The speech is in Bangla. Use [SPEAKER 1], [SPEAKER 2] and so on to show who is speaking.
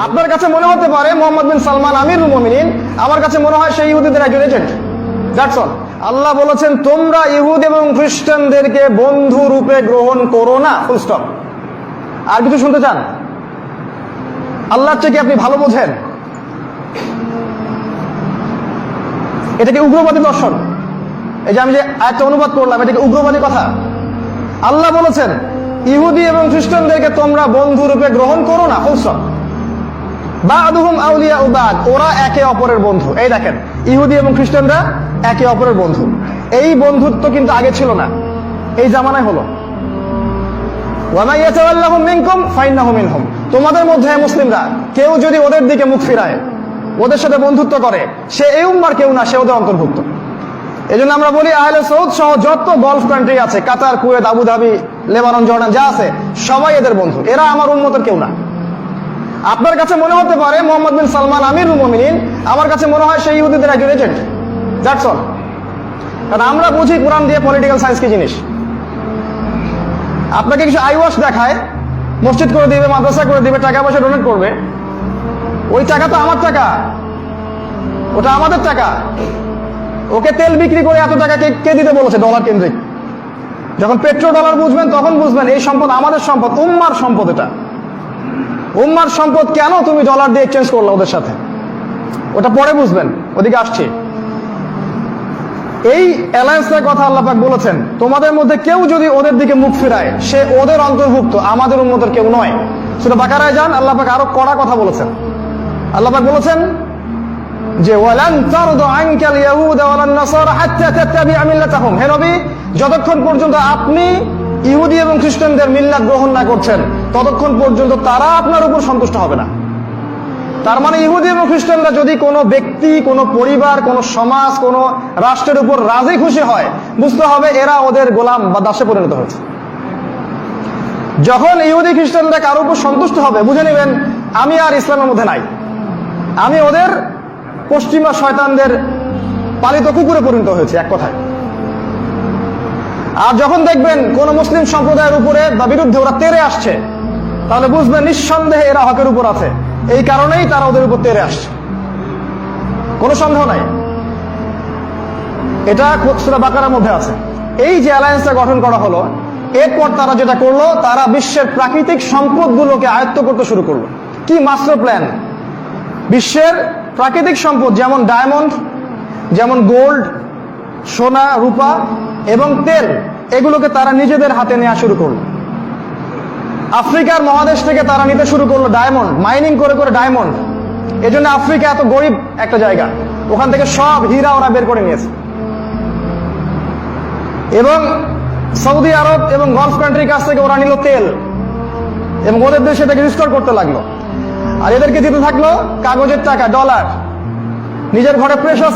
[SPEAKER 1] আপনার কাছে মনে হতে পারে মোহাম্মদ বিন সালমান আমিরুল মুমিনিন, আমার কাছে মনে হয় সেই ইহুদিদের একজন এজেন্ট। That's all. আল্লাহ বলেছেন তোমরা ইহুদি এবং খ্রিস্টানদেরকে বন্ধু রূপে গ্রহণ করো না, ফুল স্টপ। আর কিছু শুনতে চান? আল্লাহর চেয়ে কি আপনি ভালো বোঝেন? এটা কি উগ্রবাদী দর্শন? এই যে আমি যে আয়াতটা অনুবাদ করলাম, এটা কি উগ্রবাদী কথা? আল্লাহ বলেছেন ইহুদি এবং খ্রিস্টানদেরকে তোমরা বন্ধু রূপে গ্রহণ করো না, ফুল স্টপ। বা'দুহুম আউলিয়াউ বা'দ, ওরা একে অপরের বন্ধু। এই দেখেন, ইহুদি এবং খ্রিস্টানরা একে অপরের বন্ধু। এই বন্ধুত্ব কিন্তু আগে ছিল না, এই জামানায় হলো। ওয়া মা ইয়াতাওয়াল্লাহুম মিনকুম ফাইন্নাহু মিনহুম, তোমাদের মধ্যে মুসলিমরা কেউ যদি ওদের দিকে মুখ ফিরায়, ওদের সাথে বন্ধুত্ব করে, সে এই উম্মার কেউ না, সে ওদের অন্তর্ভুক্ত। এজন্য আমরা বলি আহলে সৌদ সহ যত গলফ কান্ট্রি আছে, কাতার, কুয়েত, আবুধাবি, লেবানন, জর্ডান যা আছে, সবাই এদের বন্ধু। এরা আমার উম্মতের কেউ না। আপনার কাছে মনে হতে পারে মোহাম্মদ বিন সালমান আমিরুল মুমিনিন, আমার কাছে মনে হয় সেই ইহুদিদের একজন এজেন্ট। That's all. কারণ আমরা বুঝি কোরআন দিয়ে পলিটিক্যাল সায়েন্স কি জিনিস। আপনাকে কিছু আইওয়াশ দেখায়, মসজিদ করে দিবে, মাদ্রাসা করে দিবে, টাকা পয়সা ডোনেট করবে। ওই টাকা তো আমার টাকা, ওটা আমাদের টাকা। ওকে তেল বিক্রি করে এত টাকা কে দিতে বলেছে? ডলার কেন্দ্রিক। যখন পেট্রো ডলার বুঝবেন তখন বুঝবেন এই সম্পদ আমাদের সম্পদ, উম্মার সম্পদ। এটা উম্মার সম্পদ। কেন তুমি ডলার দিয়ে এক্সচেঞ্জ করলে ওদের সাথে? ওটা পরে বুঝবেন, ওদিকে আসছে। এই অ্যালায়েন্সের কথা আল্লাহ পাক বলেছেন তোমাদের মধ্যে কেউ যদি ওদের দিকে মুখ ফিরায়, সে ওদের অন্তর্ভুক্ত, আমাদের উম্মতের কেউ নয়। সূরা বাকারায় যান, আল্লাহ পাক আরো কড়া কথা বলেছেন। আল্লাহ পাক বলেছেন যে ওয়ালান তারদু আনকাল ইয়াহুদ ওয়ালান নাসারা হাত্তা তাত্তাবি'a মিল্লাতাহুম, হে নবী, যতক্ষণ পর্যন্ত আপনি ইহুদি এবং খ্রিস্টানদের মিল্লাত গ্রহণ না করছেন, ততক্ষণ পর্যন্ত তারা আপনার উপর সন্তুষ্ট হবে না। তার মানে ইহুদি এবং খ্রিস্টানরা যদি কোনো ব্যক্তি, কোনো পরিবার, কোনো সমাজ, কোনো রাষ্ট্রের উপর রাজি খুশি হয়, বুঝতে হবে এরা ওদের গোলাম বা দাসে পরিণত হয়েছে। যখন ইহুদি খ্রিস্টানরা কারোর উপর সন্তুষ্ট হবে, বুঝে নেবেন আমি আর ইসলামের মধ্যে নাই, আমি ওদের পশ্চিমা শয়তানদের পালিত কুকুরে পরিণত হয়েছে, এক কথায়। আর যখন দেখবেন কোন মুসলিম সম্প্রদায়ের উপরে বা বিরুদ্ধে ওরা তেড়ে আসছে, তাহলে বুঝবেন নিঃসন্দেহে এরা হকের উপর আছে, এই কারণেই তারা ওদের উপর তেড়ে আসছে, কোনো সন্দেহ নাই। এটা সূরা বাকারার মধ্যে আছে। এই যে অ্যালায়েন্সটা গঠন করা হলো, এরপর তারা যেটা করলো, তারা বিশ্বের প্রাকৃতিক সম্পদগুলোকে আয়ত্ত করতে শুরু করলো। কি মাস্টার প্ল্যান! বিশ্বের প্রাকৃতিক সম্পদ যেমন ডায়মন্ড, যেমন গোল্ড, সোনা, রূপা এবং তেল, এগুলোকে তারা নিজেদের হাতে নেওয়া শুরু করলো। আফ্রিকার মহাদেশ থেকে তারা নিতে শুরু করলো ডায়মন্ড, মাইনিং করে করে ডায়মন্ড। এজন্য আফ্রিকা এত গরিব একটা জায়গা, ওখান থেকে সব হীরা ওরা বের করে নিয়েছে। এবং সৌদি আরব এবং গলফ কান্ট্রির কাছ থেকে ওরা নিল তেল এবং ওদের দেশে এটাকে রিস্টোর করতে লাগলো। আর এদেরকে দিতে থাকলো কাগজের টাকা, ডলার। নিজের ঘরে প্রেশার